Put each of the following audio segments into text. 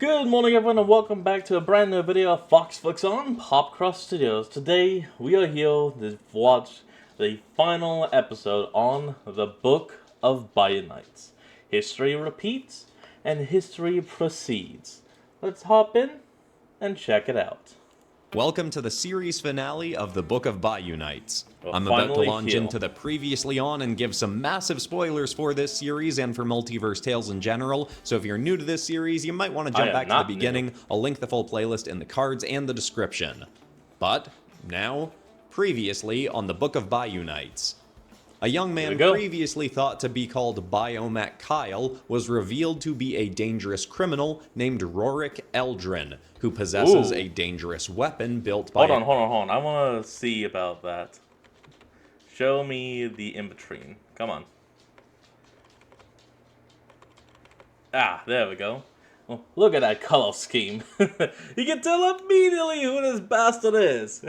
Good morning everyone and welcome back to a brand new video of Fox Flicks on Popcross Studios. Today we are here to watch the final episode on the Book of Bionites. History repeats and history proceeds. Let's hop in and check it out. Welcome to the series finale of the Book of Bionites. We'll I'm about to finally launch heal. into the previously on and give some massive spoilers for this series and for Multiverse Tales in general, so if you're new to this series, you might want to jump back to the beginning. I'll link the full playlist in the cards and the description. But, now, previously on the Book of Bionites. A young man previously thought to be called Biomech Kyle was revealed to be a dangerous criminal named Rorik Eldrin, who possesses a dangerous weapon built by Hold on. I want to see about that. Show me the in-between. Come on. Ah, there we go. Well, look at that color scheme. You can tell immediately who this bastard is.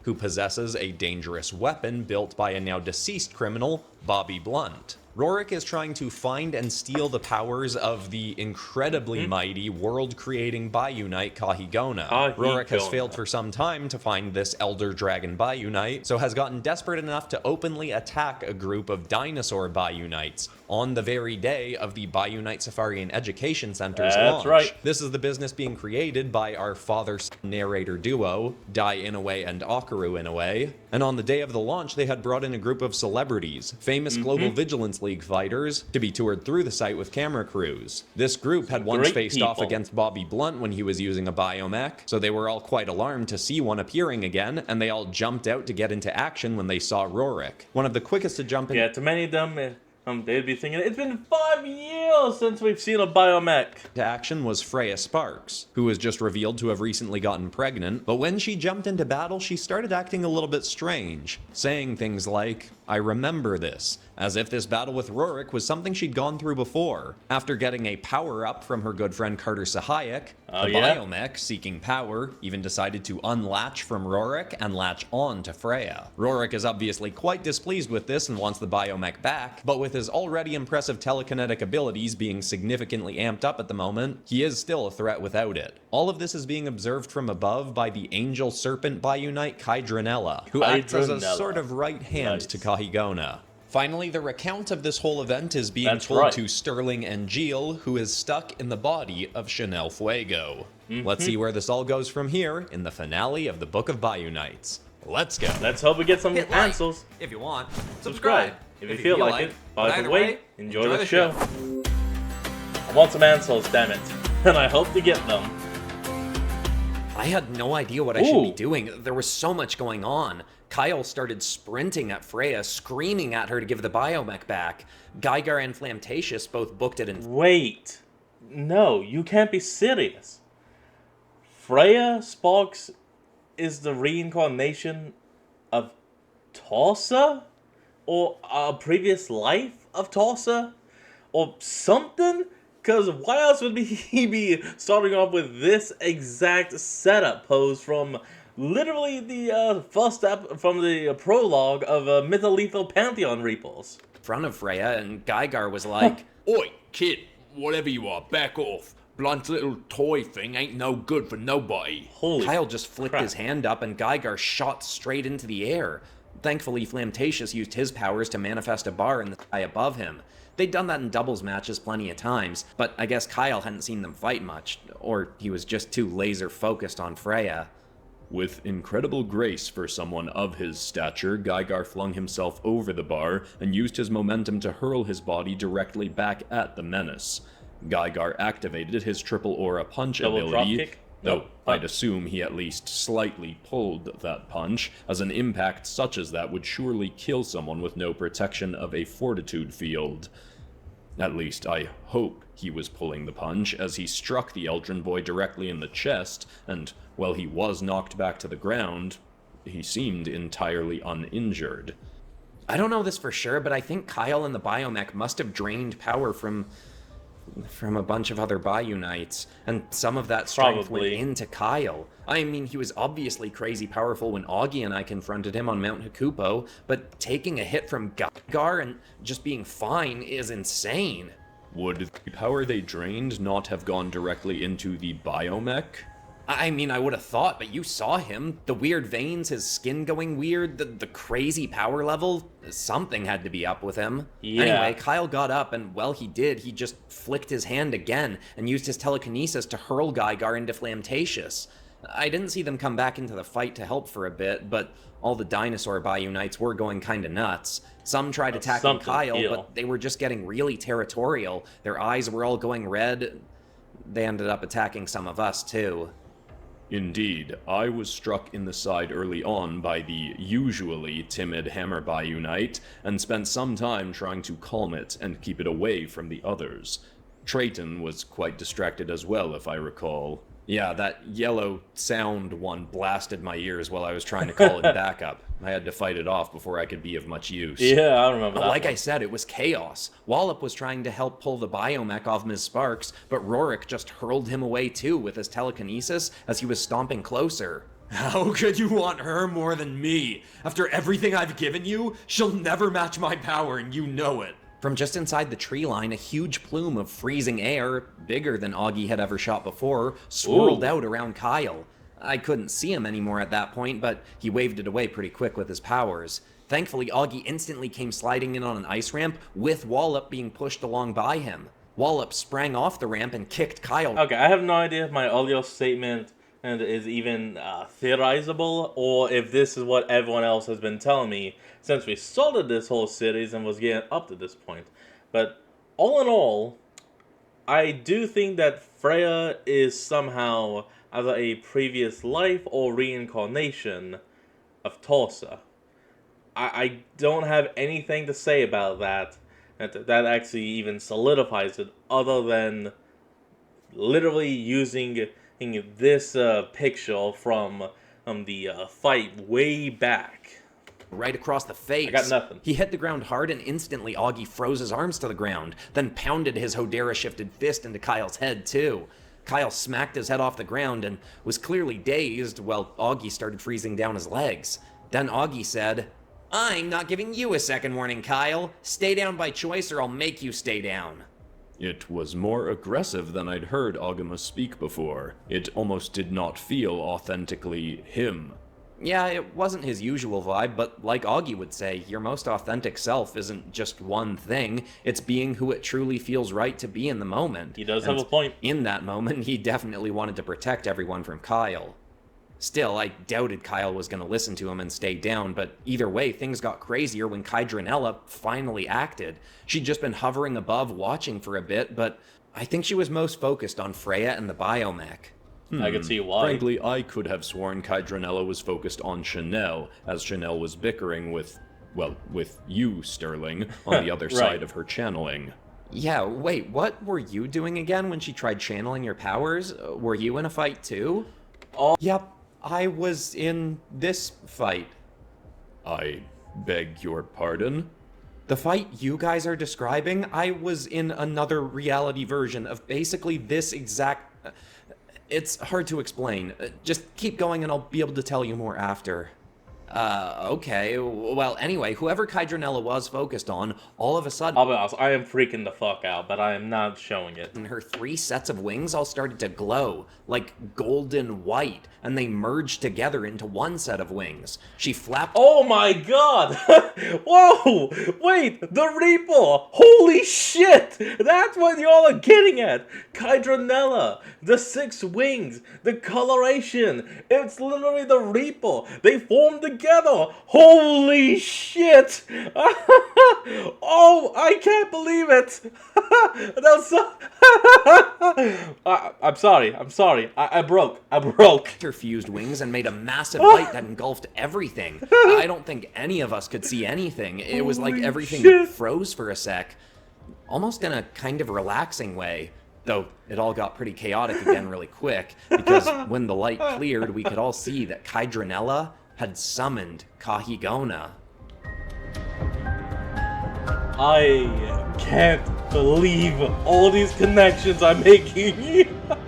who possesses a dangerous weapon built by a now deceased criminal, Bobby Blunt. Rorik is trying to find and steal the powers of the incredibly mighty, world-creating Biunite Kahigona. Rorik has failed for some time to find this Elder Dragon Biunite, so has gotten desperate enough to openly attack a group of dinosaur Biunites on the very day of the Biunite Safari and Education Center's launch. Right. This is the business being created by our father-son narrator duo, Dai Inoue and Akaru Inoue, and on the day of the launch they had brought in a group of celebrities, famous Global Vigilance League fighters, to be toured through the site with camera crews. This group had once faced off against Bobby Blunt when he was using a biomech, so they were all quite alarmed to see one appearing again, and they all jumped out to get into action when they saw Rorik. One of the quickest to jump in. Yeah, to many of them, they'd be thinking, it's been 5 years since we've seen a biomech. To action was Freya Sparks, who was just revealed to have recently gotten pregnant, but when she jumped into battle, she started acting a little bit strange, saying things like, "I remember this," as if this battle with Rorik was something she'd gone through before. After getting a power-up from her good friend Carter Sahayak, the biomech, seeking power, even decided to unlatch from Rorik and latch on to Freya. Rorik is obviously quite displeased with this and wants the biomech back, but with his already impressive telekinetic abilities being significantly amped up at the moment, he is still a threat without it. All of this is being observed from above by the Angel Serpent Biunite Kydranella, who acts as a sort of right hand to Kahigona. Finally, the recount of this whole event is being told to Sterling and Gilles, who is stuck in the body of Chanel Fuego. Let's see where this all goes from here in the finale of the Book of Bionites. Let's go. Let's hope we get some answers. If you want, Subscribe if you feel like it. By the way, enjoy the show. I want some answers, damn it. And I hope to get them. I had no idea what I should be doing. There was so much going on. Kyle started sprinting at Freya, screaming at her to give the biomech back. Geiger and Flamtatius both booked it in. Wait. No, you can't be serious. Freya Sparks is the reincarnation of Tulsa? Or a previous life of Tulsa? Or something? Because why else would he be starting off with this exact setup pose from literally the first step from the prologue of Mytholethal Pantheon Reapers? In front of Freya, and Geiger was like, "Oi, kid, whatever you are, back off. Blunt's little toy thing ain't no good for nobody." Kyle just flicked his hand up and Geiger shot straight into the air. Thankfully, Flamtatius used his powers to manifest a bar in the sky above him. They'd done that in doubles matches plenty of times, but I guess Kyle hadn't seen them fight much, or he was just too laser-focused on Freya. With incredible grace for someone of his stature, Geiger flung himself over the bar and used his momentum to hurl his body directly back at the menace. Geiger activated his triple aura punch ability, though I'd assume he at least slightly pulled that punch, as an impact such as that would surely kill someone with no protection of a fortitude field. At least, I hope he was pulling the punch, as he struck the Eldrin boy directly in the chest, and while he was knocked back to the ground, he seemed entirely uninjured. I don't know this for sure, but I think Kyle and the biomech must have drained power from a bunch of other Biunites, and some of that strength went into Kyle. I mean, he was obviously crazy powerful when Augie and I confronted him on Mount Hakupo, but taking a hit from Geiger and just being fine is insane. Would the power they drained not have gone directly into the biomech? I mean, I would have thought, but you saw him. The weird veins, his skin going weird, the crazy power level. Something had to be up with him. Yeah. Anyway, Kyle got up, and well, he did. He just flicked his hand again and used his telekinesis to hurl Geigar into Flamtatius. I didn't see them come back into the fight to help for a bit, but all the dinosaur Bionites were going kinda nuts. Some tried attacking Kyle, but they were just getting really territorial. Their eyes were all going red. They ended up attacking some of us, too. Indeed, I was struck in the side early on by the usually timid Hammer Biunite, and spent some time trying to calm it and keep it away from the others. Trayton was quite distracted as well, if I recall. Yeah, that yellow sound one blasted my ears while I was trying to call it back up. I had to fight it off before I could be of much use. Yeah, I remember that. Like I said, it was chaos. Wallop was trying to help pull the biomech off Ms. Sparks, but Rorik just hurled him away too with his telekinesis as he was stomping closer. How could you want her more than me? After everything I've given you, she'll never match my power, and you know it. From just inside the tree line, a huge plume of freezing air, bigger than Augie had ever shot before, swirled out around Kyle. I couldn't see him anymore at that point, but he waved it away pretty quick with his powers. Thankfully, Augie instantly came sliding in on an ice ramp, with Wallop being pushed along by him. Wallop sprang off the ramp and kicked Kyle. Okay, I have no idea if my audio statement is even theorizable, or if this is what everyone else has been telling me since we started this whole series and was getting up to this point. But all in all, I do think that Freya is somehow either a previous life or reincarnation of Tulsa. I don't have anything to say about that actually even solidifies it, other than literally using this picture from the fight way back. Right across the face. I got nothing. He hit the ground hard, and instantly Augie froze his arms to the ground, then pounded his Hodera-shifted fist into Kyle's head, too. Kyle smacked his head off the ground and was clearly dazed while Augie started freezing down his legs. Then Augie said, "I'm not giving you a second warning, Kyle. Stay down by choice or I'll make you stay down." It was more aggressive than I'd heard Agama speak before. It almost did not feel authentically him. Yeah, it wasn't his usual vibe, but like Augie would say, your most authentic self isn't just one thing, it's being who it truly feels right to be in the moment. He does have a point. In that moment, he definitely wanted to protect everyone from Kyle. Still, I doubted Kyle was going to listen to him and stay down, but either way, things got crazier when Kydranella finally acted. She'd just been hovering above, watching for a bit, but I think she was most focused on Freya and the biomech. I could see why. Frankly, I could have sworn Kydranella was focused on Chanel, as Chanel was bickering with you, Sterling, on the other side of her channeling. Yeah, wait, what were you doing again when she tried channeling your powers? Were you in a fight too? Oh. Yep, I was in this fight. I beg your pardon? The fight you guys are describing, I was in another reality version of basically this exact... It's hard to explain. Just keep going and I'll be able to tell you more after. Okay. Well, anyway, whoever Kydranella was focused on, all of a sudden... I'll be honest, I am freaking the fuck out, but I am not showing it. And her 3 sets of wings all started to glow, like golden white, and they merged together into one set of wings. She flapped... Oh my god! Whoa! Wait, the Reaper! Holy shit! That's what y'all are getting at! Kydranella, the 6 wings, the coloration, it's literally the Reaper! They formed together! Holy shit! Oh, I can't believe it! That's so... I'm sorry. I broke. Her fused wings and made a massive light that engulfed everything. I don't think any of us could see anything. It was like everything froze for a sec. Almost in a kind of relaxing way. Though it all got pretty chaotic again really quick, because when the light cleared, we could all see that Kydranella had summoned Kahigona. I can't believe all these connections I'm making.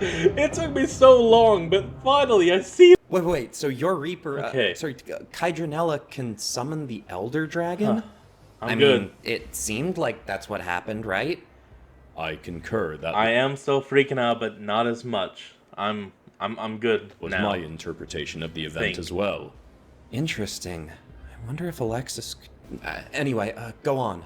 It took me so long, but finally I see. Wait, so your Reaper, Okay. Kydranella can summon the Elder Dragon? I'm good. mean, it seemed like that's what happened, right? I concur that I am still freaking out, but not as much. I'm good was now. my interpretation of the event Think. as well. Interesting. I wonder if Alexis... Anyway, go on.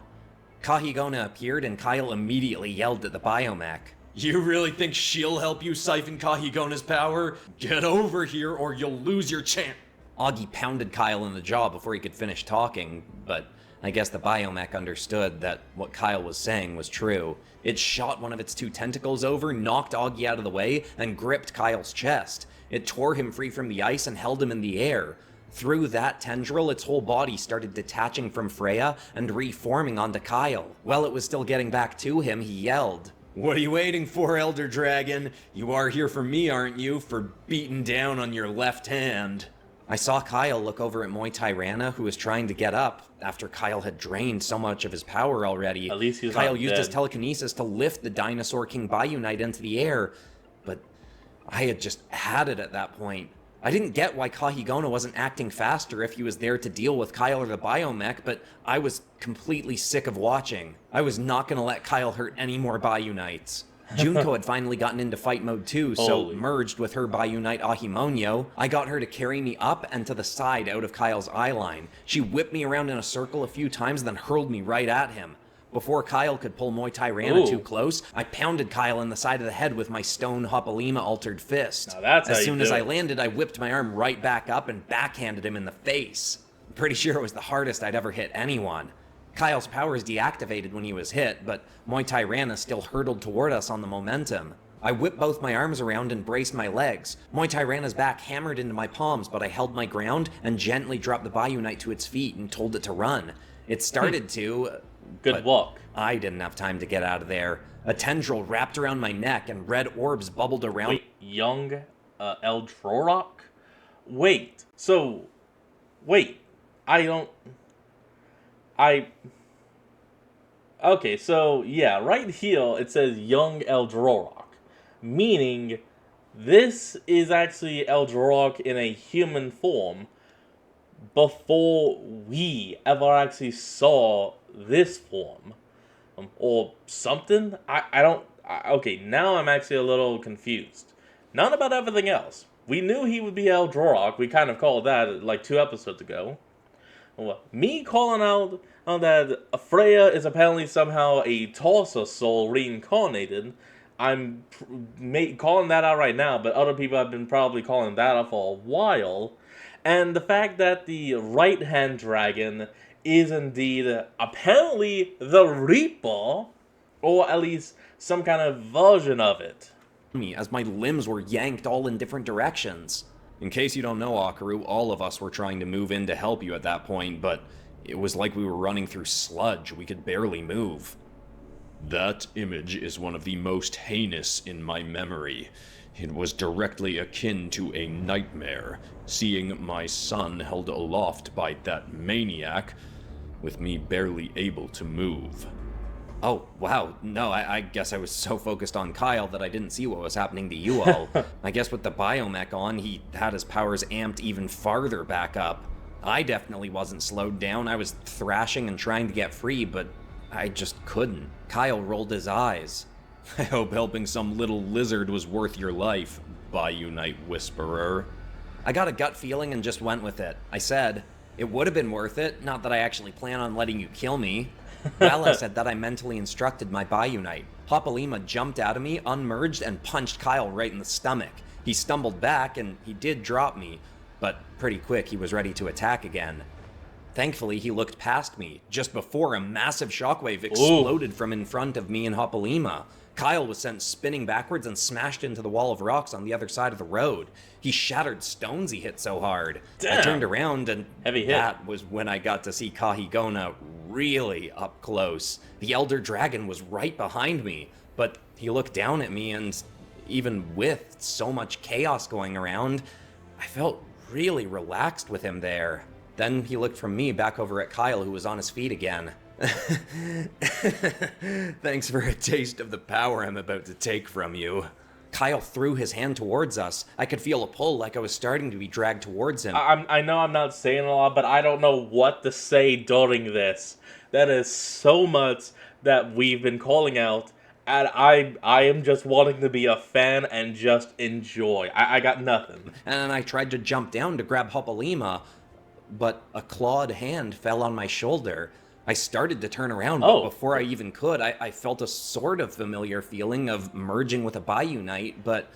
Kahigona appeared and Kyle immediately yelled at the biomech. You really think she'll help you siphon Kahigona's power? Get over here or you'll lose your chance. Augie pounded Kyle in the jaw before he could finish talking, but I guess the biomech understood that what Kyle was saying was true. It shot one of its 2 tentacles over, knocked Augie out of the way, and gripped Kyle's chest. It tore him free from the ice and held him in the air. Through that tendril, its whole body started detaching from Freya and reforming onto Kyle. While it was still getting back to him, he yelled, What are you waiting for, Elder Dragon? You are here for me, aren't you? For beating down on your left hand. I saw Kyle look over at Muay Thai Rana, who was trying to get up after Kyle had drained so much of his power already. At least he was Kyle not used his dead. telekinesis to lift the Dinosaur King Bayunite into the air, but I had just had it at that point. I didn't get why Kahigona wasn't acting faster if he was there to deal with Kyle or the biomech, but I was completely sick of watching. I was not going to let Kyle hurt any more Bayunites. Junko had finally gotten into fight mode too, so Holy. merged with her Bayunite Ahimonyo, I got her to carry me up and to the side out of Kyle's eye line. She whipped me around in a circle a few times, then hurled me right at him. Before Kyle could pull Muay Thai Rana too close, I pounded Kyle in the side of the head with my stone Hopalima altered fist. Now that's how as you soon do as I it. landed, I whipped my arm right back up and backhanded him in the face. I'm pretty sure it was the hardest I'd ever hit anyone. Kyle's powers deactivated when he was hit, but Muay Thai Rana still hurtled toward us on the momentum. I whipped both my arms around and braced my legs. Muay Thai Rana's back hammered into my palms, but I held my ground and gently dropped the Bayunite to its feet and told it to run. It started to... Good but walk. I didn't have time to get out of there. A tendril wrapped around my neck and red orbs bubbled around... Wait, young Eldrorok? Wait, so... Wait, Okay, so, yeah, right here it says young Eldrorok. Meaning, this is actually Eldrorok in a human form before we ever actually saw this form. Or something? Okay, now I'm actually a little confused. Not about everything else. We knew he would be Eldrorok. We kind of called that like 2 episodes ago. Well, me calling out that Freya is apparently somehow a Tulsa soul reincarnated, I'm calling that out right now, but other people have been probably calling that out for a while. And the fact that the right-hand dragon is indeed apparently the Reaper, or at least some kind of version of it. me as my limbs were yanked all in different directions. In case you don't know, Akaru, all of us were trying to move in to help you at that point, but it was like we were running through sludge. We could barely move. That image is one of the most heinous in my memory. It was directly akin to a nightmare, seeing my son held aloft by that maniac, with me barely able to move. Oh, wow. No, I guess I was so focused on Kyle that I didn't see what was happening to you all. I guess with the biomech on, he had his powers amped even farther back up. I definitely wasn't slowed down. I was thrashing and trying to get free, but I just couldn't. Kyle rolled his eyes. I hope helping some little lizard was worth your life, Bayunite Whisperer. I got a gut feeling and just went with it. I said, it would have been worth it, not that I actually plan on letting you kill me. Well, I said that I mentally instructed my Bayunite. Hopalima jumped out of me, unmerged, and punched Kyle right in the stomach. He stumbled back, and he did drop me, but pretty quick he was ready to attack again. Thankfully, he looked past me, just before a massive shockwave exploded from in front of me and Hopalima. Kyle was sent spinning backwards and smashed into the wall of rocks on the other side of the road. He shattered stones he hit so hard. Damn. I turned around and Heavy hit. that was when I got to see Kahigona really up close. The Elder Dragon was right behind me, but he looked down at me and even with so much chaos going around, I felt really relaxed with him there. Then he looked from me back over at Kyle, who was on his feet again. Thanks for a taste of the power I'm about to take from you. Kyle threw his hand towards us. I could feel a pull like I was starting to be dragged towards him. I know I'm not saying a lot, but I don't know what to say during this. That is so much that we've been calling out, And I am just wanting to be a fan and just enjoy. I got nothing. And I tried to jump down to grab Hopalima, but a clawed hand fell on my shoulder. I started to turn around, but Oh. before I even could, I felt a sort of familiar feeling of merging with a Bayou Knight, but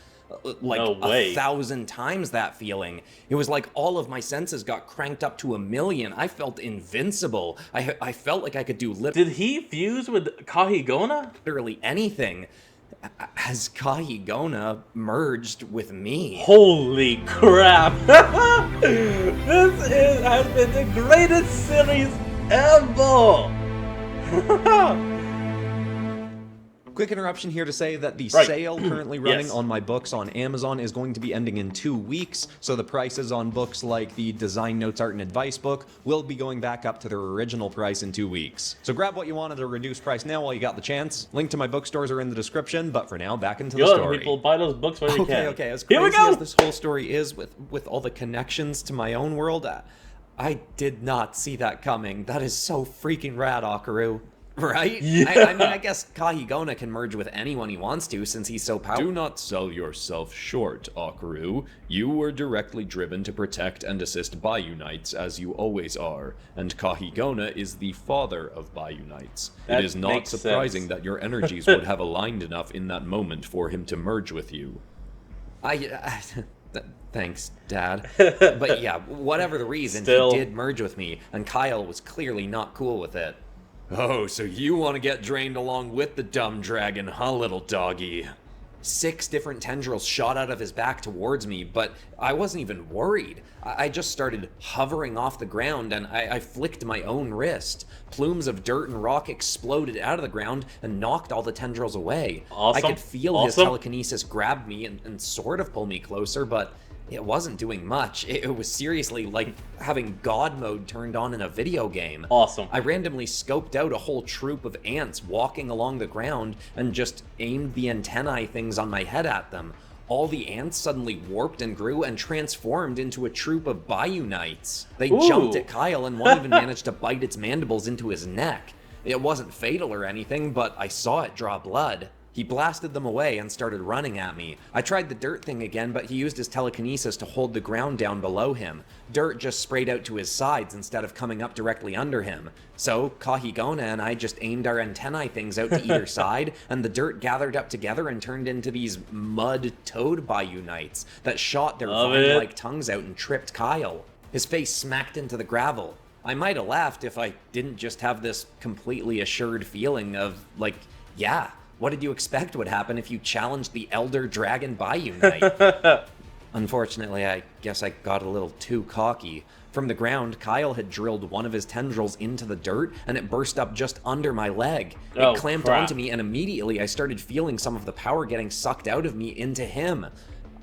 like No way. 1,000 times that feeling. It was like all of my senses got cranked up to 1,000,000. I felt invincible. I felt like I could do Did he fuse with Kahigona? literally anything as Kahigona merged with me. Holy crap! Has been the greatest series ever! Quick interruption here to say that the Right. sale currently running Yes. on my books on Amazon is going to be ending in 2 weeks, so the prices on books like the Design Notes, Art, and Advice book will be going back up to their original price in 2 weeks. So grab what you want at a reduced price now while you got the chance. Link to my bookstores are in the description, but for now, back into the Good, story. people, buy those books when you can. Okay, as Here we crazy go! as this whole story is with all the connections to my own world, I did not see that coming. That is so freaking rad, Akaru. Right? Yeah. I mean, I guess Kahigona can merge with anyone he wants to since he's so powerful. Do not sell yourself short, Akaru. You were directly driven to protect and assist Bayou Knights, as you always are, and Kahigona is the father of Bayou Knights. That It is not makes surprising sense. that your energies would have aligned enough in that moment for him to merge with you. Thanks, Dad. But yeah, whatever the reason, Still. he did merge with me, and Kyle was clearly not cool with it. Oh, so you want to get drained along with the dumb dragon, huh, little doggy? 6 different tendrils shot out of his back towards me, but I wasn't even worried. I just started hovering off the ground, and I flicked my own wrist. Plumes of dirt and rock exploded out of the ground and knocked all the tendrils away. Awesome. I could feel his Awesome. telekinesis grab me and sort of pull me closer, but it wasn't doing much. It was seriously like having God mode turned on in a video game. Awesome. I randomly scoped out a whole troop of ants walking along the ground and just aimed the antennae things on my head at them. All the ants suddenly warped and grew and transformed into a troop of Bayou Knights. They Ooh. jumped at Kyle, and one even managed to bite its mandibles into his neck. It wasn't fatal or anything, but I saw it draw blood. He blasted them away and started running at me. I tried the dirt thing again, but he used his telekinesis to hold the ground down below him. Dirt just sprayed out to his sides instead of coming up directly under him. So, Kahigona and I just aimed our antennae things out to either side, and the dirt gathered up together and turned into these mud toad Bayou Knights that shot their Love it. vine-like tongues out and tripped Kyle. His face smacked into the gravel. I might have laughed if I didn't just have this completely assured feeling of, like, yeah, what did you expect would happen if you challenged the Elder Dragon Bayou Knight? Unfortunately, I guess I got a little too cocky. From the ground, Kyle had drilled one of his tendrils into the dirt, and it burst up just under my leg. Oh, It clamped crap. onto me, and immediately I started feeling some of the power getting sucked out of me into him.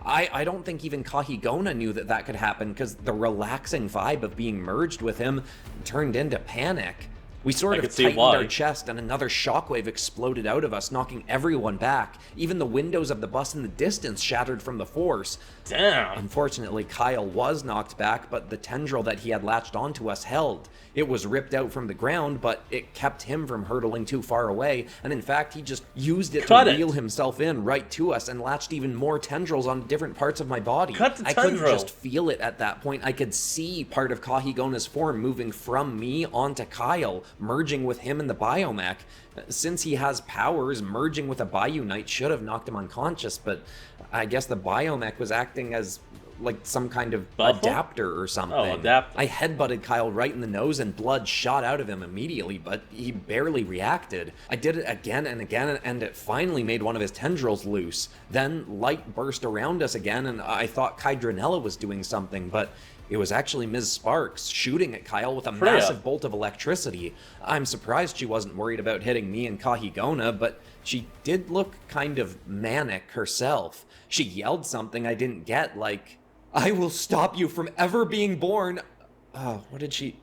I don't think even Kahigona knew that that could happen, because the relaxing vibe of being merged with him turned into panic. We sort I of could see tightened why. our chest, and another shockwave exploded out of us, knocking everyone back. Even the windows of the bus in the distance shattered from the force. Damn. Unfortunately, Kyle was knocked back, but the tendril that he had latched onto us held. It was ripped out from the ground, but it kept him from hurtling too far away, and in fact, he just used it Cut to it. reel himself in right to us and latched even more tendrils on different parts of my body. Cut the I couldn't tendril. just feel it at that point. I could see part of Kahigona's form moving from me onto Kyle, merging with him in the biomech. Since he has powers, merging with a Bayou Knight should have knocked him unconscious, but I guess the biomech was acting as like some kind of Buffalo? adapter or something. Oh, adapter. I headbutted Kyle right in the nose and blood shot out of him immediately, but he barely reacted. I did it again and again, and it finally made one of his tendrils loose. Then light burst around us again, and I thought Kydranella was doing something, but it was actually Ms. Sparks shooting at Kyle with a Freya. massive bolt of electricity. I'm surprised she wasn't worried about hitting me and Kahigona, but she did look kind of manic herself. She yelled something I didn't get, like, "I will stop you from ever being born." What did she...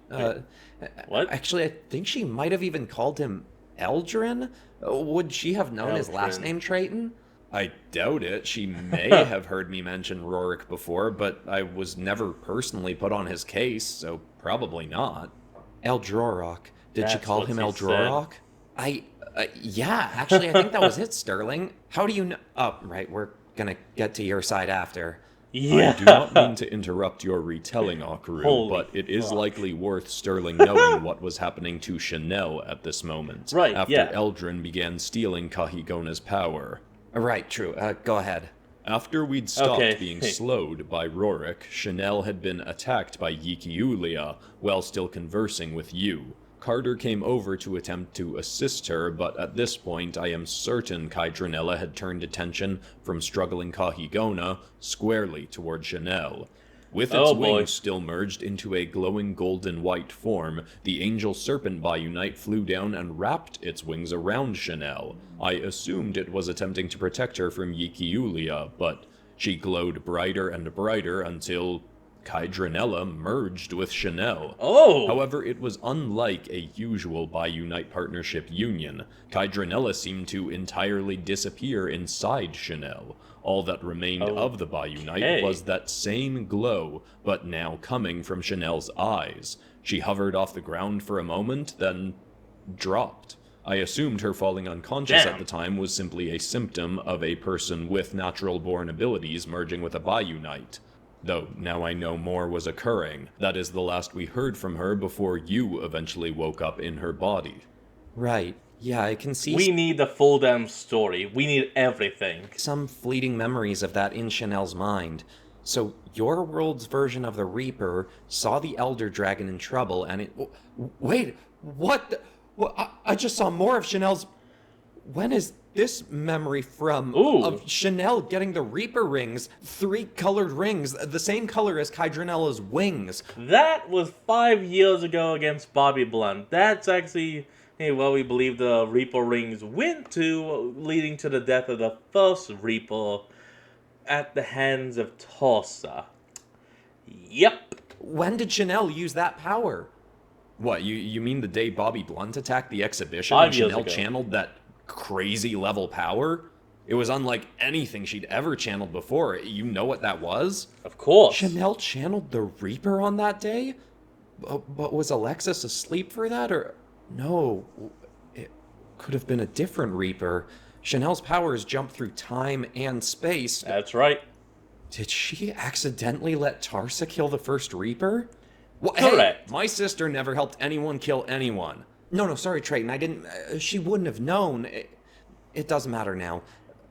What? Actually, I think she might have even called him Eldrin? Would she have known his last Eldrin. name, Trayton? I doubt it. She may have heard me mention Rorik before, but I was never personally put on his case, so probably not. Eldrorok. Did she That's call what him she Eldrorok? Yeah, actually, I think that was it, Sterling. How do you know? Oh, right, we're gonna get to your side after. Yeah. I do not mean to interrupt your retelling, Akaru, Holy but it is fuck. likely worth Sterling knowing what was happening to Chanel at this moment, Right, after yeah. Eldrin began stealing Kahigona's power. Right, true. Go ahead. After we'd stopped Okay. being slowed by Rorik, Chanel had been attacked by Yikiulia while still conversing with you. Carter came over to attempt to assist her, but at this point I am certain Kaidranella had turned attention from struggling Kahigona squarely toward Chanel. With its Oh, boy. wings still merged into a glowing golden white form, the angel serpent Bionite flew down and wrapped its wings around Chanel. I assumed it was attempting to protect her from Yikiulia, but she glowed brighter and brighter until Kaidranella merged with Chanel. Oh! However, it was unlike a usual Bionite partnership union. Kaidranella seemed to entirely disappear inside Chanel. All that remained of the Bionite was that same glow, but now coming from Chanel's eyes. She hovered off the ground for a moment, then dropped. I assumed her falling unconscious at the time was simply a symptom of a person with natural-born abilities merging with a Bionite. Though now I know more was occurring. That is the last we heard from her before you eventually woke up in her body. Right. Yeah, I can see We need the full damn story. We need everything. some fleeting memories of that in Chanel's mind. So, your world's version of the Reaper saw the Elder Dragon in trouble, and it... Wait, what? I just saw more of Chanel's... When is this memory from? Ooh. Of Chanel getting the Reaper rings, 3 colored rings, the same color as Kaidranella's wings. That was 5 years ago against Bobby Blunt. That's actually what we believe the Reaper rings went to, leading to the death of the first Reaper at the hands of Tulsa. Yep. When did Chanel use that power? What, you mean the day Bobby Blunt attacked the exhibition 5 and years Chanel ago. channeled that crazy level power? It was unlike anything she'd ever channeled before. You know what that was? Of course. Chanel channeled the Reaper on that day? But was Alexis asleep for that, or... No, it could have been a different Reaper. Chanel's powers jump through time and space. That's right. Did she accidentally let Tarsa kill the first Reaper? Well, Correct. Hey, my sister never helped anyone kill anyone. No, sorry, Trayton, I didn't... she wouldn't have known. It doesn't matter now.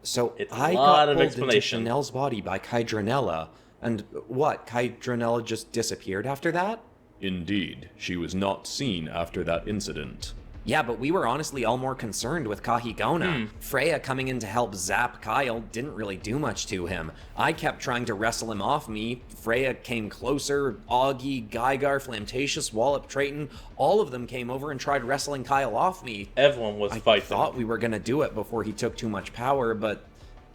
So It's a I lot got of pulled into explanation. Chanel's body by Kaidranella. And what, Kaidranella just disappeared after that? Indeed, she was not seen after that incident. Yeah, but we were honestly all more concerned with Kahigona. Freya coming in to help zap Kyle didn't really do much to him. I kept trying to wrestle him off me. Freya came closer. Augie, Gygar, Flamtatius, Wallop, Trayton, all of them came over and tried wrestling Kyle off me. Everyone was I fighting. thought we were gonna do it before he took too much power, but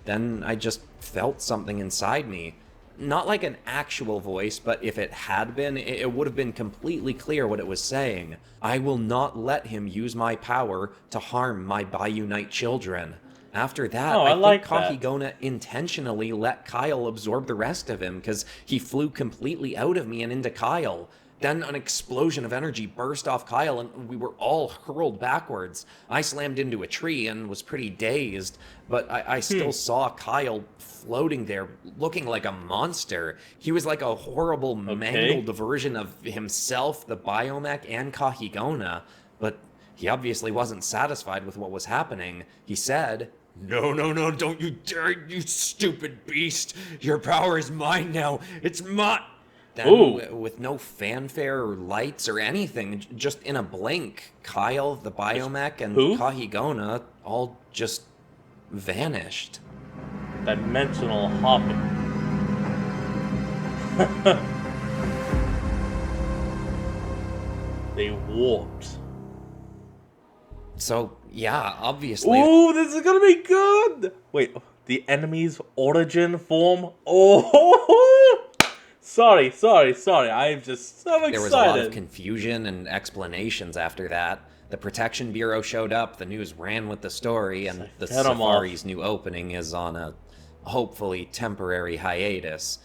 then I just felt something inside me. Not like an actual voice, but if it had been, it would have been completely clear what it was saying. I will not let him use my power to harm my Bionite children. After that, Oh, I I like think that. Kahigona intentionally let Kyle absorb the rest of him, because he flew completely out of me and into Kyle. Then an explosion of energy burst off Kyle, and we were all hurled backwards. I slammed into a tree and was pretty dazed, but I still saw Kyle floating there, looking like a monster. He was like a horrible, mangled version of himself, the Biomech, and Kahigona, but he obviously wasn't satisfied with what was happening. He said, No, don't you dare, you stupid beast! Your power is mine now! It's mine! Then, with no fanfare or lights or anything, just in a blink, Kyle, the Biomech, and Kahigona all just vanished. Dimensional hopping. They warped. So, yeah, obviously... Ooh, this is gonna be good! Wait, the enemy's origin form? Oh! Sorry. I'm just so excited. There was a lot of confusion and explanations after that. The Protection Bureau showed up, the news ran with the story, and the Get 'em Safari's new opening is on a hopefully temporary hiatus.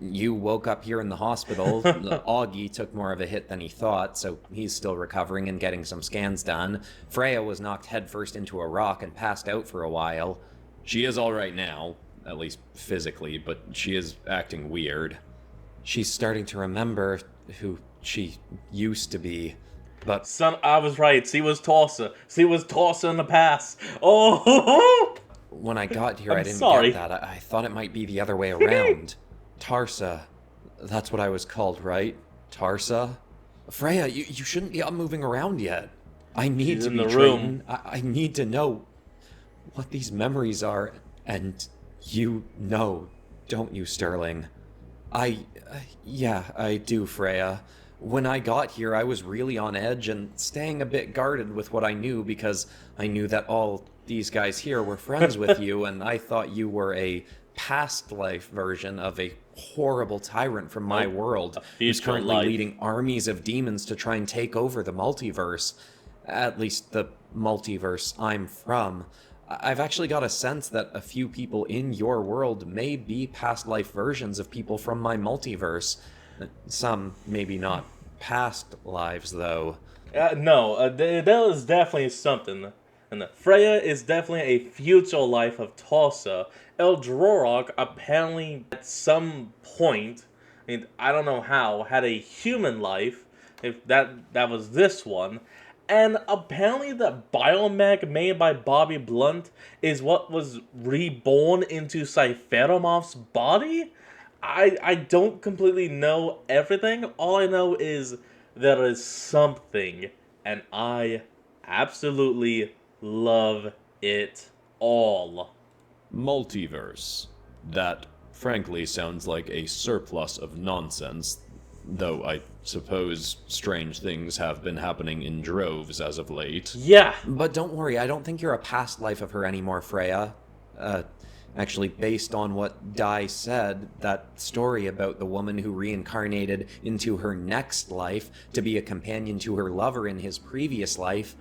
You woke up here in the hospital. The Augie took more of a hit than he thought, so he's still recovering and getting some scans done. Freya was knocked headfirst into a rock and passed out for a while. She is alright now, at least physically, but she is acting weird. She's starting to remember who she used to be. But Son, I was right. She was Tulsa. She was Tulsa in the past. Oh! when I got here, I I'm didn't sorry. get that. I thought it might be the other way around. Tarsa. That's what I was called, right? Tarsa? Freya, you shouldn't be up moving around yet. I need She's to in be the Triton. room. I need to know what these memories are. And you know, don't you, Sterling? Yeah, I do, Freya. When I got here, I was really on edge and staying a bit guarded with what I knew because I knew that all these guys here were friends with you, and I thought you were a past life version of a horrible tyrant from my world who's future currently life. leading armies of demons to try and take over the multiverse. At least the multiverse I'm from. I've actually got a sense that a few people in your world may be past life versions of people from my multiverse. Some maybe not past lives, though. No, that is definitely something. And Freya is definitely a future life of Tulsa. Eldrorok apparently at some point, I don't know how, had a human life. If that was this one. And apparently the biomech made by Bobby Blunt is what was reborn into Cypheromoth's body? I don't completely know everything. All I know is there is something, and I absolutely love it all. Multiverse. That, frankly, sounds like a surplus of nonsense, though I suppose strange things have been happening in droves as of late. Yeah, But don't worry, I don't think you're a past life of her anymore, Freya. Actually, based on what Dai said, that story about the woman who reincarnated into her next life to be a companion to her lover in his previous life,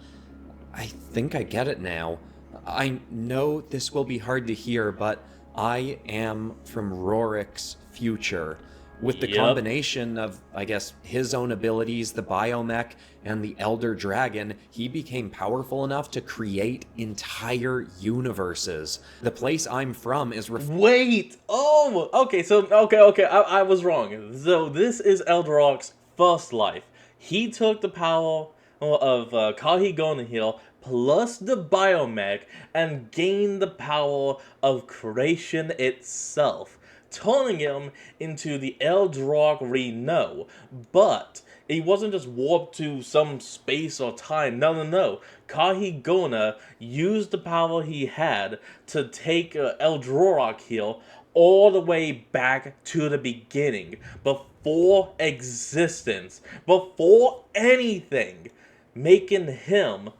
I think I get it now. I know this will be hard to hear, but I am from Rorik's future. With the Yep. combination of, I guess, his own abilities, the biomech, and the Elder Dragon, he became powerful enough to create entire universes. The place I'm from is wait. Oh, okay. So okay. I was wrong. So this is Eldorok's first life. He took the power of Kahigonahil plus the biomech and gained the power of creation itself, turning him into the Eldrog we know. But he wasn't just warped to some space or time. No. Kahigona used the power he had to take Eldrorok here all the way back to the beginning, before existence, before anything, making him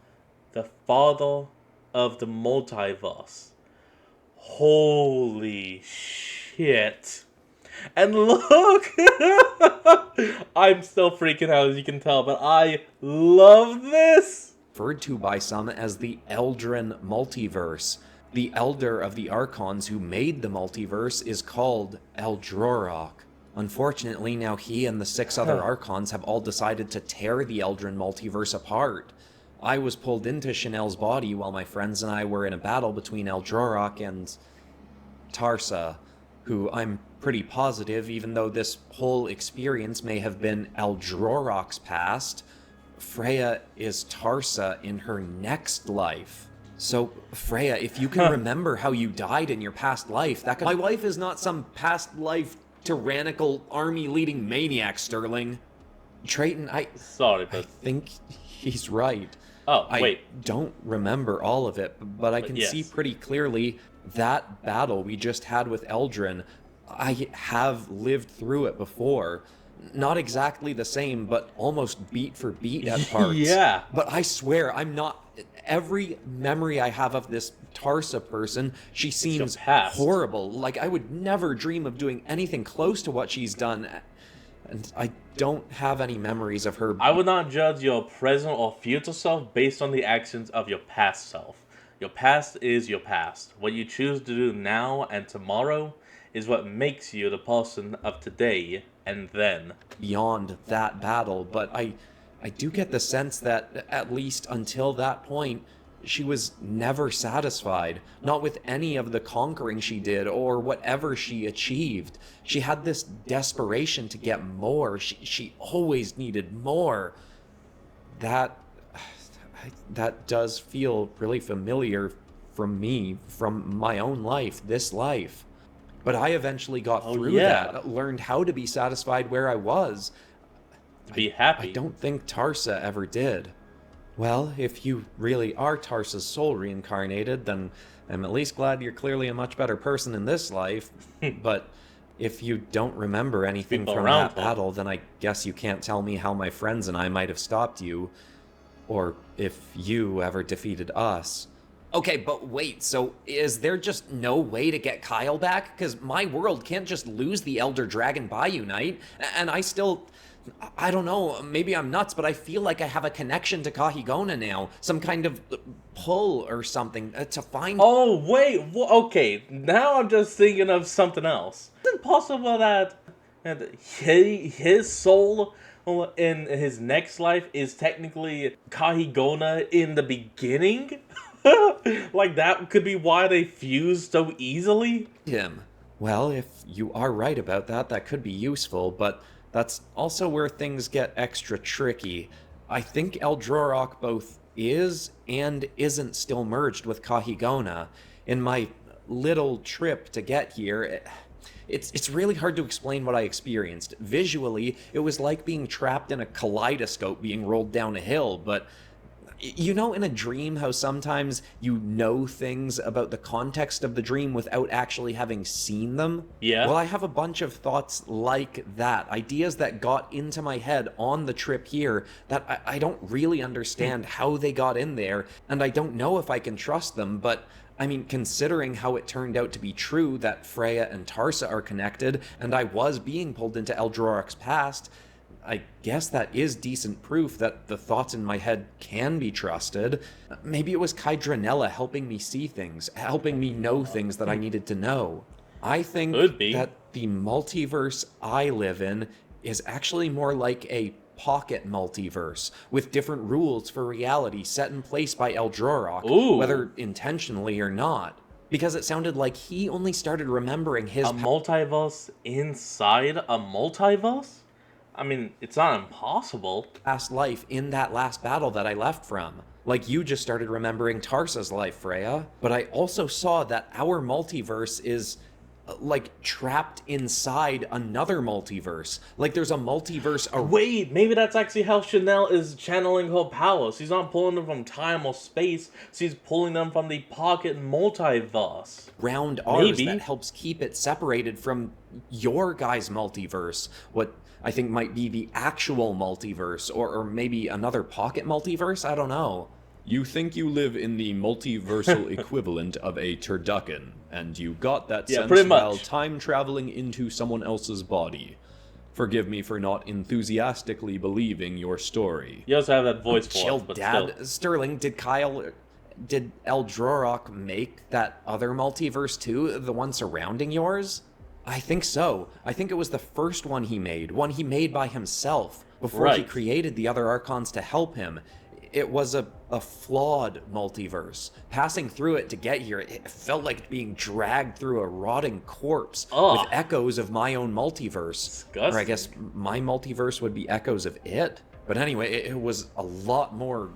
the father of the multiverse. Holy shit. And look! I'm still freaking out, as you can tell, but I love this! referred to by some as the Eldrin multiverse. The Elder of the Archons who made the multiverse is called Eldrorok. Unfortunately, now he and the 6 other Archons have all decided to tear the Eldrin multiverse apart. I was pulled into Chanel's body while my friends and I were in a battle between Eldrorok and Tarsa, who I'm pretty positive, even though this whole experience may have been Eldrorok's past, Freya is Tarsa in her next life. So, Freya, if you can remember how you died in your past life, that could— My wife is not some past life tyrannical army-leading maniac, Sterling. Trayton, Sorry, I but... think he's right. Oh, wait. I don't remember all of it, but I can see yes. pretty clearly that battle we just had with Eldrin. I have lived through it before. Not exactly the same, but almost beat for beat at parts. Yeah. But I swear, I'm not... Every memory I have of this Tarsa person, she seems past. horrible. Like, I would never dream of doing anything close to what she's done. And I don't have any memories of her. I would not judge your present or future self based on the actions of your past self. Your past is your past. What you choose to do now and tomorrow is what makes you the person of today and then. Beyond that battle, but I do get the sense that, at least until that point, she was never satisfied, not with any of the conquering she did or whatever she achieved. She had this desperation to get more. She always needed more. That does feel really familiar from me, from my own life, this life. But I eventually got through that, learned how to be satisfied where I was. To be happy. I don't think Tarsa ever did. Well, if you really are Tarsa's soul reincarnated, then I'm at least glad you're clearly a much better person in this life. But if you don't remember anything People from around that battle, then I guess you can't tell me how my friends and I might have stopped you, or if you ever defeated us. Okay, but wait, so is there just no way to get Kyle back? Because my world can't just lose the Elder Dragon by Unite, and I don't know, maybe I'm nuts, but I feel like I have a connection to Kahigona now. Some kind of pull or something to find... Oh, wait, okay, now I'm just thinking of something else. Is it possible that his soul in his next life is technically Kahigona in the beginning? Like, that could be why they fused so easily? Him. Well, if you are right about that, that could be useful, but that's also where things get extra tricky. I think Eldrorok both is and isn't still merged with Kahigona. In my little trip to get here, it's really hard to explain what I experienced. Visually, it was like being trapped in a kaleidoscope being rolled down a hill, but you know in a dream how sometimes you know things about the context of the dream without actually having seen them? Yeah. Well, I have a bunch of thoughts like that, ideas that got into my head on the trip here that I don't really understand how they got in there, and I don't know if I can trust them, but I mean, considering how it turned out to be true that Freya and Tarsa are connected, and I was being pulled into Eldrorok's past, I guess that is decent proof that the thoughts in my head can be trusted. Maybe it was Kydranella helping me see things, helping me know things that I needed to know. I think that the multiverse I live in is actually more like a pocket multiverse, with different rules for reality set in place by Eldrorok, whether intentionally or not. Because it sounded like he only started remembering his... A multiverse inside a multiverse? I mean, it's not impossible. Past life in that last battle that I left from. Like you just started remembering Tarsa's life, Freya. But I also saw that our multiverse is, like, trapped inside another multiverse. Like there's a multiverse... Wait, maybe that's actually how Chanel is channeling her powers. She's not pulling them from time or space. She's pulling them from the pocket multiverse. Around ours that helps keep it separated from your guys' multiverse. What I think might be the actual multiverse, or maybe another pocket multiverse? I don't know. You think you live in the multiversal equivalent of a turducken, and you got that sense while time traveling into someone else's body. Forgive me for not enthusiastically believing your story. You also have that voice for Chill, it, but Dad. still. Sterling, did Eldrorok make that other multiverse too, the one surrounding yours? I think so. I think it was the first one he made by himself, before he created the other Archons to help him. It was a flawed multiverse. Passing through it to get here, it felt like being dragged through a rotting corpse with echoes of my own multiverse. Disgusting. Or I guess my multiverse would be echoes of it. But anyway, it was a lot more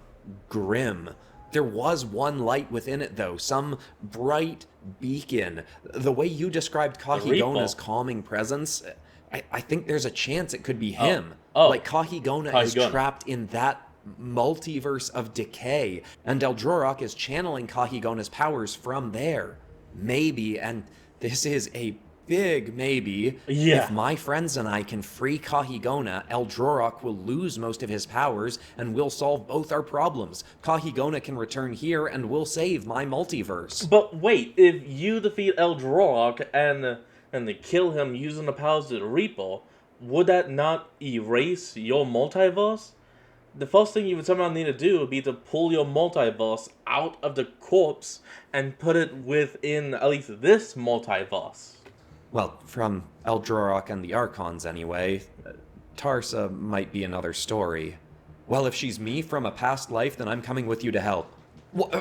grim. There was one light within it, though, some bright beacon. The way you described Kahigona's calming presence, I think there's a chance it could be him. Like Kahigona is trapped in that multiverse of decay, and Eldrorok is channeling Kahigona's powers from there. Maybe, and this is a big maybe, if my friends and I can free Kahigona, Eldrorok will lose most of his powers, and we'll solve both our problems. Kahigona can return here, and we'll save my multiverse. But wait, if you defeat Eldrorok and they kill him using the powers of the Reaper, would that not erase your multiverse? The first thing you would somehow need to do would be to pull your multiverse out of the corpse and put it within at least this multiverse. Well, from Eldrorok and the Archons anyway. Tarsa might be another story. Well, if she's me from a past life, then I'm coming with you to help.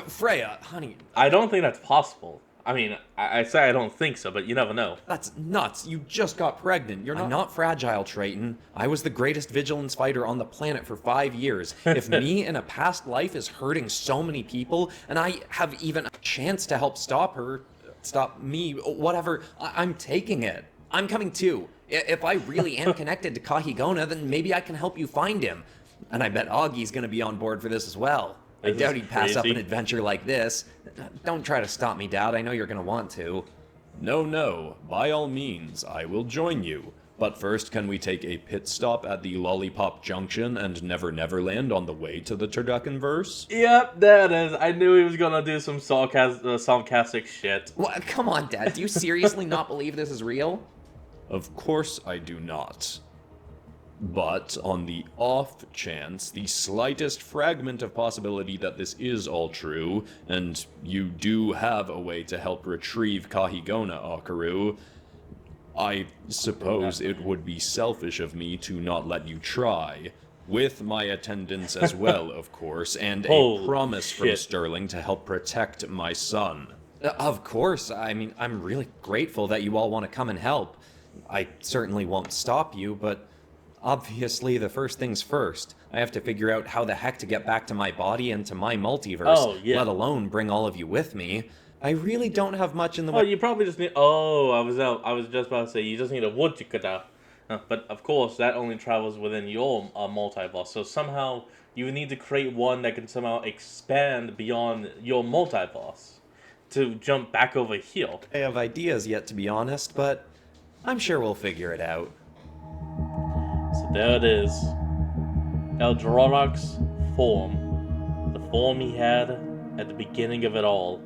Freya, honey. I don't think that's possible. I mean, I say I don't think so, but you never know. That's nuts. You just got pregnant. I'm not fragile, Triton. I was the greatest vigilance fighter on the planet for 5 years. If me in a past life is hurting so many people, and I have even a chance to help stop her, stop me, whatever, I'm taking it. I'm coming too. If I really am connected to Kahigona, then maybe I can help you find him. And I bet Augie's gonna be on board for this as well. I doubt he'd pass up an adventure like this. Don't try to stop me, Dad. I know you're gonna want to. No, by all means, I will join you. But first, can we take a pit stop at the Lollipop Junction and Never Neverland on the way to the Turducken-verse? Yep, there it is. I knew he was gonna do some sarcastic shit. What? Come on, Dad. Do you seriously not believe this is real? Of course I do not. But on the off chance, the slightest fragment of possibility that this is all true, and you do have a way to help retrieve Kahigona, Akaru, I suppose it would be selfish of me to not let you try. With my attendance as well, of course, and a promise from Sterling to help protect my son. Of course. I mean, I'm really grateful that you all want to come and help. I certainly won't stop you, but obviously the first things first. I have to figure out how the heck to get back to my body and to my multiverse, let alone bring all of you with me. I really don't have much in the way. Oh, you probably just need... I was just about to say, you just need a wood chikada. But, of course, that only travels within your multiverse. So somehow, you need to create one that can somehow expand beyond your multiverse to jump back over here. I have ideas yet, to be honest, but I'm sure we'll figure it out. So there it is. Eldrorok's form. The form he had at the beginning of it all.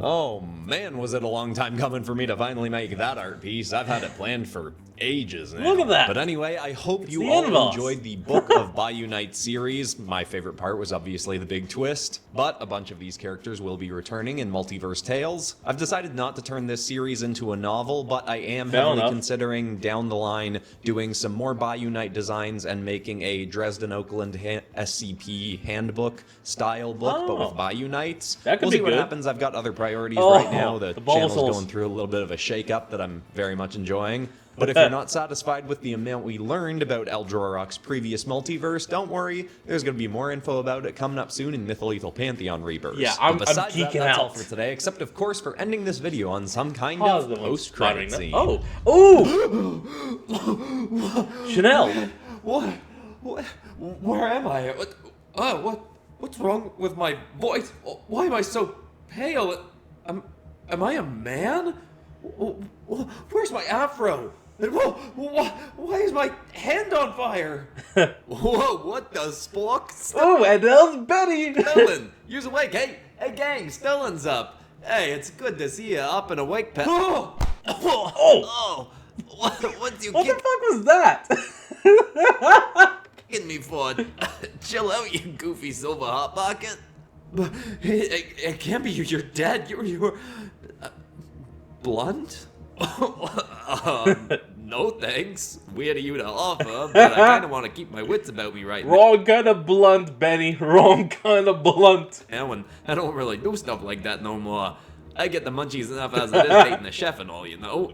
Oh man, was it a long time coming for me to finally make that art piece. I've had it planned for ages now. Look at that! But anyway, I hope you all enjoyed the Book of Bi-Unite series. My favorite part was obviously the big twist, but a bunch of these characters will be returning in Multiverse Tales. I've decided not to turn this series into a novel, but I am heavily considering down the line doing some more Bi-Unite designs and making a Dresden Oakland SCP handbook style book, but with Bi-Unites. We'll see what happens. I've got other priorities right now. The channel's going through a little bit of a shake-up that I'm very much enjoying. But if you're not satisfied with the amount we learned about Eldrorok's previous multiverse, don't worry. There's going to be more info about it coming up soon in Mytholethal Pantheon Rebirth. Yeah, I'm geeking out. That's all for today, except of course for ending this video on some kind of post-credit scene. Oh! Chanel! What? Where am I? What's wrong with my voice? Why am I so pale? Am I a man? Where's my afro? And why is my hand on fire? Whoa, what the spork? Oh, and there's Betty! Stellan, you're awake. Hey, gang, Stellan's up. Hey, it's good to see you up and awake, pal. What the fuck was that? Kicking me for? Chill out, you goofy silver hot pocket. But it can't be you. You're dead. You're blunt? No thanks. Weird of you to offer, but I kind of want to keep my wits about me right now. Wrong kind of blunt, Benny. Wrong kind of blunt. And I don't really do stuff like that no more. I get the munchies enough as it is dating the chef and all, you know.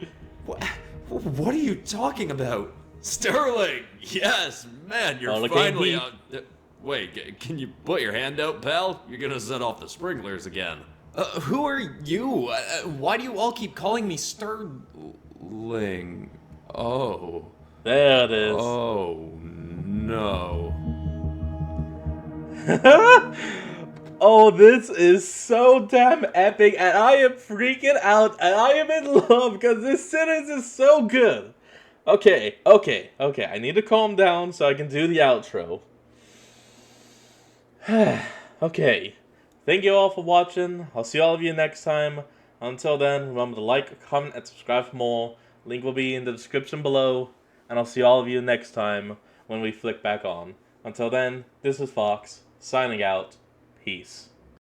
What are you talking about? Sterling! Yes, man, you're finally on... Wait, can you put your hand out, pal? You're gonna set off the sprinklers again. Who are you? Why do you all keep calling me Sterling? Oh. There it is. Oh, no. Oh, this is so damn epic, and I am freaking out, and I am in love, because this sentence is so good. Okay, I need to calm down so I can do the outro. Okay. Thank you all for watching. I'll see all of you next time. Until then, remember to like, comment, and subscribe for more. Link will be in the description below. And I'll see all of you next time when we flick back on. Until then, this is Fox, signing out. Peace.